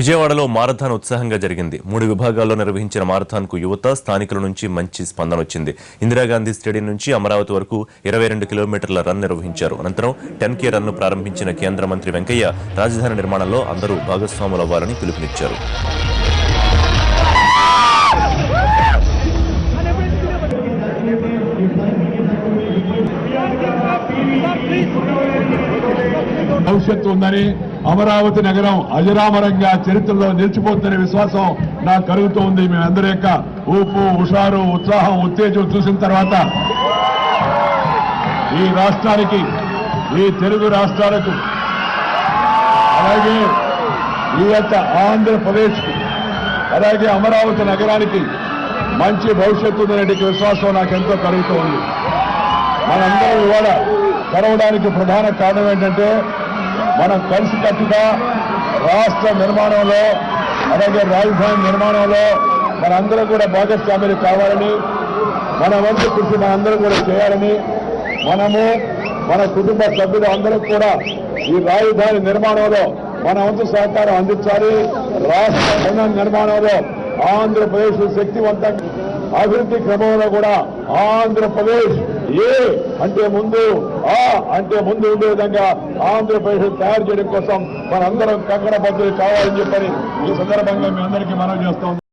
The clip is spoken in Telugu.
విజయవాడలో మారథాన్ ఉత్సాహంగా జరిగింది. 3 విభాగాల్లో నిర్వహించిన మారథాన్కు యువత, స్థానికుల నుంచి మంచి స్పందన వచ్చింది. ఇందిరాగాంధీ స్టేడియం నుంచి అమరావతి వరకు 22 కిలోమీటర్ల రన్ నిర్వహించారు. అనంతరం 10K రన్ను ప్రారంభించిన కేంద్ర మంత్రి వెంకయ్య రాజధాని నిర్మాణంలో అందరూ భాగస్వాములవ్వాలని పిలుపునిచ్చారు. భవిష్యత్తు ఉందని, అమరావతి నగరం అజరామరంగా చరిత్రలో నిలిచిపోతుందనే విశ్వాసం నాకు కలుగుతూ ఉంది. మేమందరి యొక్క ఊపు, హుషారు, ఉత్సాహం, ఉత్తేజం చూసిన తర్వాత ఈ రాష్ట్రానికి, ఈ తెలుగు రాష్ట్రాలకు, అలాగే ఈ యొక్క ఆంధ్రప్రదేశ్కు, అలాగే అమరావతి నగరానికి మంచి భవిష్యత్తు ఉందనే విశ్వాసం నాకు ఎంతో కలుగుతూ ఉంది. మనందరం ఇవాళ కలవడానికి ప్రధాన కారణం ఏంటంటే, మనం కలిసికట్టుగా రాష్ట్ర నిర్మాణంలో, అలాగే రాజధాని నిర్మాణంలో మనందరం కూడా భాగస్వాములు కావాలని, మన వంతు కృషి మనందరం కూడా చేయాలని, మనము మన కుటుంబ సభ్యులు అందరూ కూడా ఈ రాజధాని నిర్మాణంలో మన వంతు సహకారం అందించాలి. రాష్ట్ర నిర్మాణంలో ఆంధ్రప్రదేశ్ శక్తివంతంగా అభివృద్ధి క్రమంలో కూడా ఆంధ్రప్రదేశ్ ఏ అంటే ముందు, ఆ అంటే ముందు ఉండే విధంగా ఆంధ్రప్రదేశ్ తయారు చేయడం కోసం మనందరం కంకణబద్ధులు కావాలని చెప్పని ఈ సందర్భంగా మీ అందరికీ మనవి చేస్తాం.